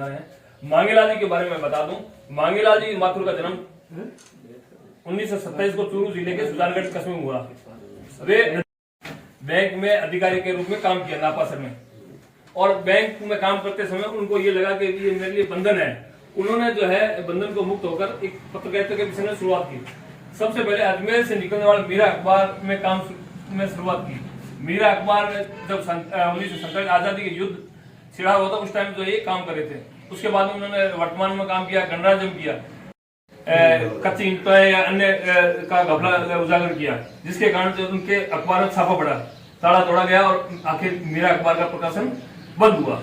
बना रहे हैं। मांगेलाल जी के बारे में बता दूं, मांगेलाल जी माथुर का जन्म 1927 को चूरू जिले के सुजानगढ़ कस्बे में हुआ। वे बैंक में अधिकारी के रूप में काम किया नापासर में, और बैंक में काम करते समय उनको ये लगा कि ये मेरे लिए बंधन है। उन्होंने जो है बंधन को मुक्त होकर एक पत्रकारिता के विषय में शुरुआत की। सबसे पहले अजमेर से निकलने वाले मीरा अखबार में काम में शुरुआत की। मीरा अखबार में जब 1947 आजादी के युद्ध छिड़ा हुआ था उस टाइम जो ये काम कर रहे थे। उसके बाद उन्होंने वर्तमान में काम किया, गणराज्य किया, कच्ची ईंटों या अन्य का घपला उजागर किया, जिसके कारण जो उनके अखबार में छापा पड़ा, ताड़ा तोड़ा गया और आखिर मीरा अखबार का प्रकाशन बंद हुआ।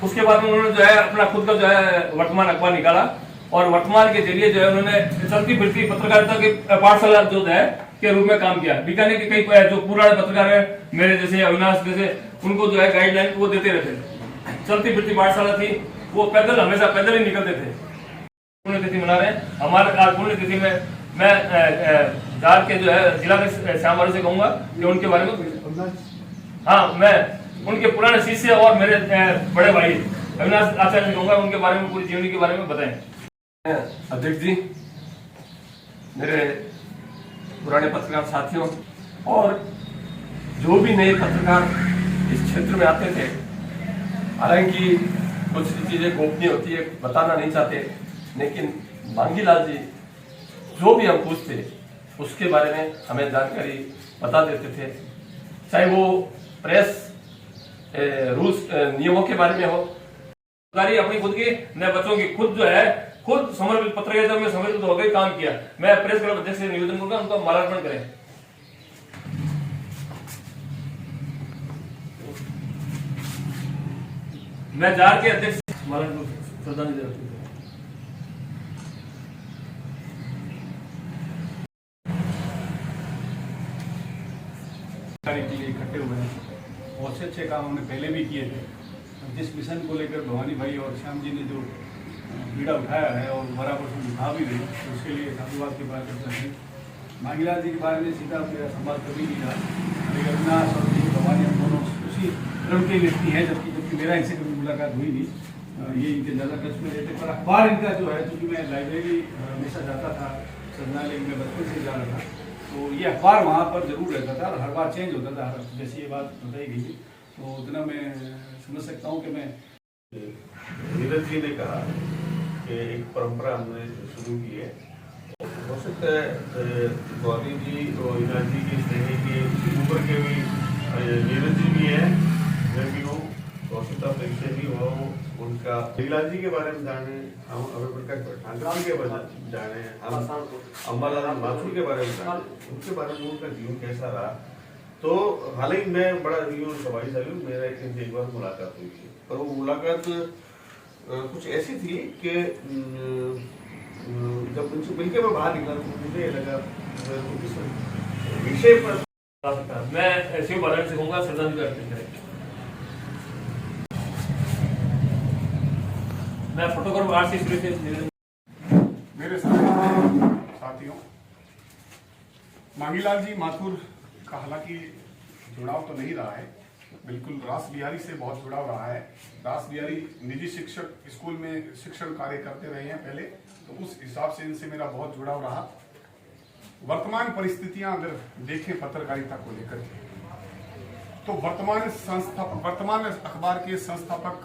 उसके बाद उन्होंने जो है अपना खुद का जो है वर्तमान अखबार निकाला, और वर्तमान के जरिए जो है उन्होंने चलती फिरती पत्रकारिता की पाठशाला जो है के रूप में काम किया। बीकानेर के कई जो पुराने पत्रकार है मेरे जैसे अविनाश जैसे, उनको जो है गाइडलाइन वो देते रहते। चलती फिरती पाठशाला थी, वो पैदल हमेशा पैदल ही निकलते थे। पुण्यतिथि मना रहे हैं हमारे आज पुण्यतिथि में। मैं झार के जो है जिला के श्याम से कहूंगा कि उनके बारे में, हाँ, मैं उनके पुराने शिष्य और मेरे बड़े भाई अविनाश आचार्य से कहूंगा उनके बारे में, पूरी जीवनी के बारे में बताएं। अध्यक्ष जी, मेरे पुराने पत्रकार साथियों और जो भी नए पत्रकार इस क्षेत्र में आते थे, हालांकि कुछ चीजें गोपनीय होती है, बताना नहीं चाहते, लेकिन मांगीलाल जी जो भी हम पूछते उसके बारे में हमें जानकारी बता देते थे। चाहे वो प्रेस रूल्स नियमों के बारे में हो, अपनी खुद की न बच्चों की, खुद जो है खुद समर्पित पत्रकारिता में समर्पित होकर काम किया। मैं प्रेस क्लब अध्यक्ष से निवेदन करूंगा उनको माल्यार्पण करें। मैं जार के अध्यक्ष श्रद्धांजलि के लिए इकट्ठे हुए हैं। बहुत से अच्छे काम हमने पहले भी किए थे। जिस मिशन को लेकर भवानी भाई और श्याम जी ने जो बीड़ा उठाया है और बराबर से उठा भी रही, तो उसके लिए साधुवाद की बात करते हैं। मांगीलाल जी के बारे में सीधा मेरा संवाद कभी नहीं रहा, लेकिन अविनाश और भवानी हम दोनों उसी क्रम के व्यक्ति हैं, जबकि मेरा इनसे कभी मुलाकात हुई नहीं। ये इनके ज़्यादा टच में रहते, पर अखबार इनका जो है, चूँकि मैं लाइब्रेरी हमेशा जाता था, संग्रहालय में बचपन से जा रहा था, तो ये अखबार वहाँ पर जरूर रहता था और हर बार चेंज होता था। जैसी ये बात बताई गई थी, तो उतना मैं समझ सकता हूँ कि मैं नीरज जी ने कहा कि एक परंपरा हमने शुरू की है। हो सकता है गौरी जी और ईना जी की श्रेणी की उम्र के भी नीरज जी भी हैं, मैं भी हूँ, कौशिता परीक्षा भी हो, उनका लीलाल जी के बारे में जाने, हम अभय प्रकाश ठाकराम के बारे में जाने, हम अम्बालाल माथुर के बारे में जाने, उनके बारे में उनका जीवन कैसा रहा। तो हालांकि मैं बड़ा सभाशाली हूँ, मेरा एक बार मुलाकात हुई थी, पर वो मुलाकात कुछ ऐसी थी कि जब उनसे मिलकर मैं बाहर निकला तो मुझे लगा विषय पर मैं शिव बालन से कहूंगा श्रद्धांजलि अर्पित करें। मैं फोटोग्राफर आरसी से मेरे साथियों, मांगीलाल जी माथुर का हालांकि जुड़ाव तो नहीं रहा है, बिल्कुल रास बिहारी से बहुत जुड़ाव रहा है। रास बिहारी निजी शिक्षक स्कूल में शिक्षण कार्य करते रहे हैं पहले, तो उस हिसाब से इनसे मेरा बहुत जुड़ाव रहा। वर्तमान परिस्थितियां अगर देखें पत्रकारिता को लेकर, तो वर्तमान अखबार के संस्थापक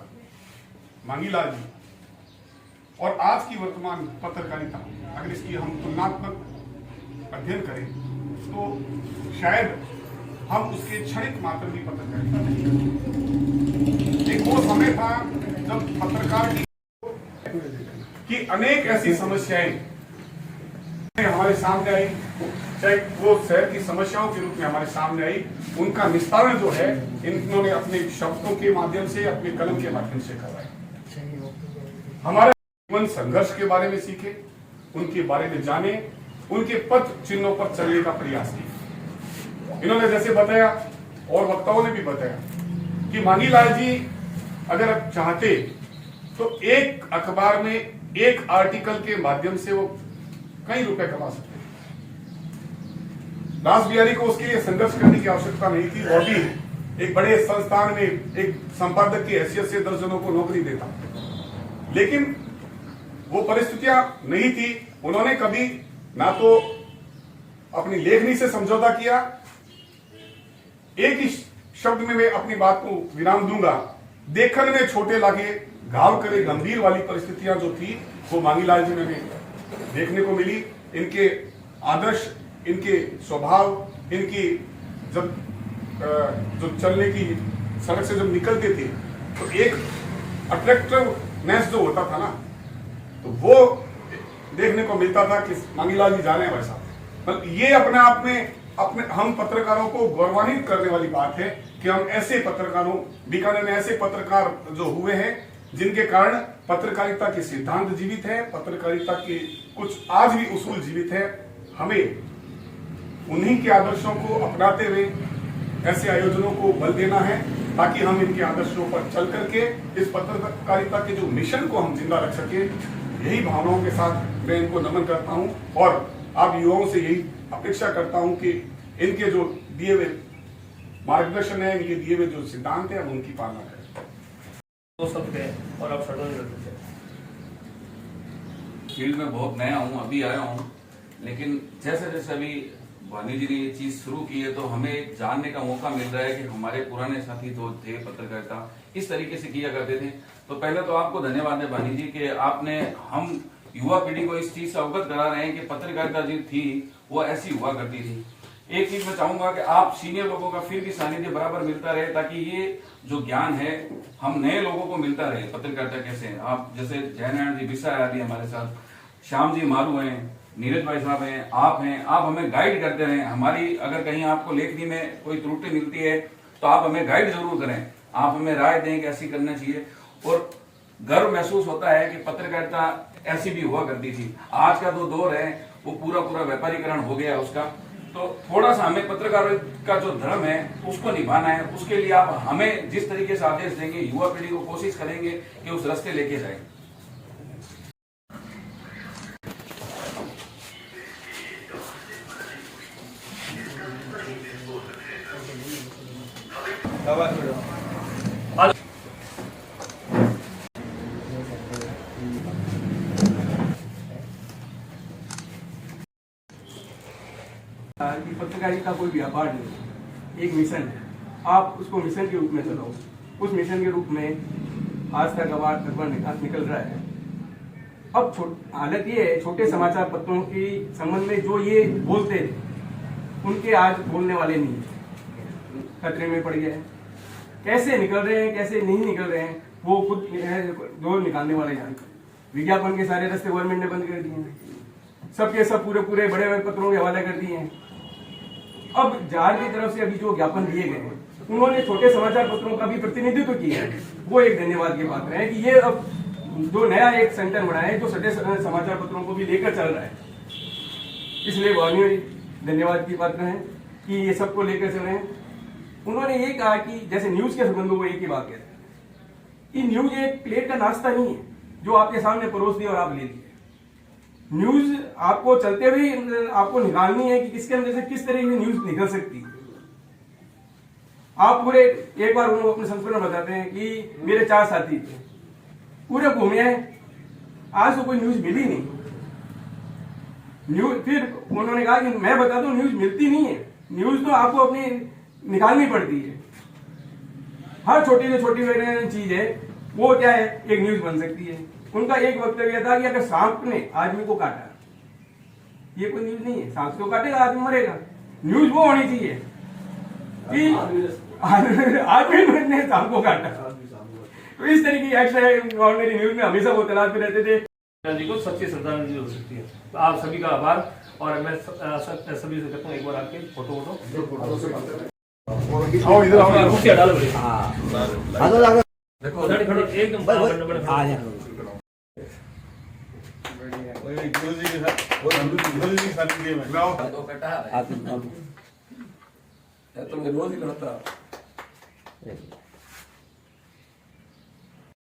मांगीलाल जी और आज की वर्तमान पत्रकारिता, अगर इसकी हम तुलनात्मक अध्ययन करें तो शायद हम उसके क्षणिक मात्र की पत्रकारिता नहीं करते। एक वो समय था जब पत्रकार की अनेक ऐसी समस्याएं हमारे सामने आई, चाहे वो शहर की समस्याओं के रूप में हमारे सामने आई, उनका निस्तारण जो है इन्होंने अपने शब्दों के माध्यम से, अपने कलम के माध्यम से करवाया। हमारे जीवन संघर्ष के बारे में सीखे, उनके बारे में जाने, उनके पथ चिन्हों पर चलने का प्रयास किया। इन्होंने जैसे बताया और वक्ताओं ने भी बताया कि मांगीलाल जी अगर आप चाहते तो एक अखबार में एक आर्टिकल के माध्यम से वो कई रुपए कमा सकते हैं। रास बिहारी को उसके लिए संघर्ष करने की आवश्यकता नहीं थी, और भी एक बड़े संस्थान में एक संपादक की हैसियत से दर्जनों को नौकरी देता, लेकिन वो परिस्थितियां नहीं थी। उन्होंने कभी ना तो अपनी लेखनी से समझौता किया, एक ही शब्द में मैं अपनी बात को विराम दूंगा, देखने में छोटे लागे घाव करे गंभीर वाली परिस्थितियां जो थी वो मांगीलाल जी में देखने को मिली। इनके आदर्श, इनके स्वभाव, इनकी जब जो चलने की सड़क से जब निकलते थे तो एक अट्रैक्टिवनेस जो होता था ना, तो वो देखने को मिलता था कि मांगीलाल जी जा रहे हैं वैसा। मतलब ये अपने आप में अपने हम पत्रकारों को गौरवान्वित करने वाली बात है कि हम ऐसे पत्रकारों, बीकानेर में ऐसे पत्रकार जो हुए हैं जिनके कारण पत्रकारिता के सिद्धांत जीवित है, पत्रकारिता के कुछ आज भी उसूल जीवित है। हमें उन्हीं के आदर्शों को अपनाते हुए ऐसे आयोजनों को बल देना है ताकि हम इनके आदर्शों पर चल करके इस पत्रकारिता के जो मिशन को हम जिंदा रख सके। यही भावनाओं के साथ मैं इनको नमन करता हूं और आप युवाओं से यही अपेक्षा करता हूं कि इनके जो दिए हुए मार्गदर्शन है, इनके दिए हुए जो सिद्धांत है, हम उनकी पालना करें। तो सब थे और आप सडन करते थे। फील्ड में बहुत नया हूँ, अभी आया हूँ, लेकिन जैसे जैसे अभी वानी जी ने ये चीज शुरू की है तो हमें एक जानने का मौका मिल रहा है कि हमारे पुराने साथी जो थे पत्रकारिता इस तरीके से किया करते थे। तो पहले तो आपको धन्यवाद है वानी जी कि आपने हम युवा पीढ़ी को इस चीज से अवगत करा रहे हैं कि पत्रकारिता जो थी वो ऐसी हुआ करती थी। एक चीज मैं चाहूंगा कि आप सीनियर लोगों का फिर भी सानिध्य बराबर मिलता रहे ताकि ये जो ज्ञान है हम नए लोगों को मिलता रहे। पत्रकारिता कैसे है, आप जैसे जयनारायण जी बिसा है अभी हमारे साथ, श्याम जी मारू हैं, नीरज भाई साहब हैं, आप हमें गाइड करते रहें। हमारी अगर कहीं आपको लेखनी में कोई त्रुटि मिलती है तो आप हमें गाइड जरूर करें, आप हमें राय दें कि ऐसी करना चाहिए। और गर्व महसूस होता है कि पत्रकारिता ऐसी भी हुआ करती थी। आज का जो दौर है वो पूरा व्यापारीकरण हो गया उसका, तो थोड़ा सा हमें पत्रकार का जो धर्म है उसको निभाना है। उसके लिए आप हमें जिस तरीके से आदेश देंगे युवा पीढ़ी को कोशिश करेंगे कि उस रास्ते लेके जाए। पत्रकारिता कोई व्यापार नहीं, एक मिशन है। आप उसको मिशन के रूप में चलाओ। उस मिशन के रूप में आज तक अखबार निकल रहा है। अब हालत ये है, छोटे समाचार पत्रों के संबंध में जो ये बोलते थे उनके आज बोलने वाले नहीं, खतरे में पड़ गए हैं। कैसे निकल रहे हैं, कैसे नहीं निकल रहे हैं, वो खुद जो निकालने वाले जानते। विज्ञापन के सारे रास्ते गवर्नमेंट ने बंद कर दिए हैं, सबके सब पूरे बड़े बड़े पत्रों के हवाले कर दिए हैं। अब जार की तरफ से अभी जो ज्ञापन दिए गए हैं उन्होंने छोटे समाचार पत्रों का भी प्रतिनिधित्व किया है, वो एक धन्यवाद के पात्र है कि ये अब जो नया एक सेंटर बना है जो छोटे समाचार पत्रों को भी लेकर चल रहा है, इसलिए वो धन्यवाद की पात्र है कि ये सबको लेकर चल रहे हैं। उन्होंने ये कहा कि जैसे न्यूज के संबंध में वो एक ही बात कहते हैं कि न्यूज एक प्लेट का नाश्ता नहीं है जो आपके सामने परोस दिया और आप ले लिए। न्यूज आपको चलते हुए आपको निकालनी है कि किसके अंदर से किस तरह की न्यूज निकल सकती है। आप पूरे एक बार उन्होंने अपने संस्करण बताते हैं कि मेरे 4 साथी थे, पूरे घूमे हैं, आज तो कोई न्यूज मिली नहीं। न्यूज फिर उन्होंने कहा कि मैं बता दूं न्यूज मिलती नहीं है, न्यूज तो आपको अपनी निकालनी पड़ती है। हर छोटी से छोटी चीज है वो क्या है, एक न्यूज बन सकती है। उनका एक वक्तव्य था कि अगर सांप ने आदमी को काटा, ये कोई न्यूज नहीं है, सांप को काटेगा आदमी मरेगा। न्यूज वो होनी चाहिए कि आदमी ने सांप को काटा। तो इस तरह की एक्स्ट्राऑर्डिनरी न्यूज में हमेशा वो तलाश में रहते थे। जी को सच्ची श्रद्धांजलि हो सकती है। तो आप सभी का आभार और मैं सभी से कहता हूँ एक बार आपके फोटो आओ इधर आओ, रुकिए, डालो भैया। देखो उधर खड़ो, एकदम गुरु जी के साथ, गुरु जी के साथ गेम है। लाओ तुम रोज ही लड़ता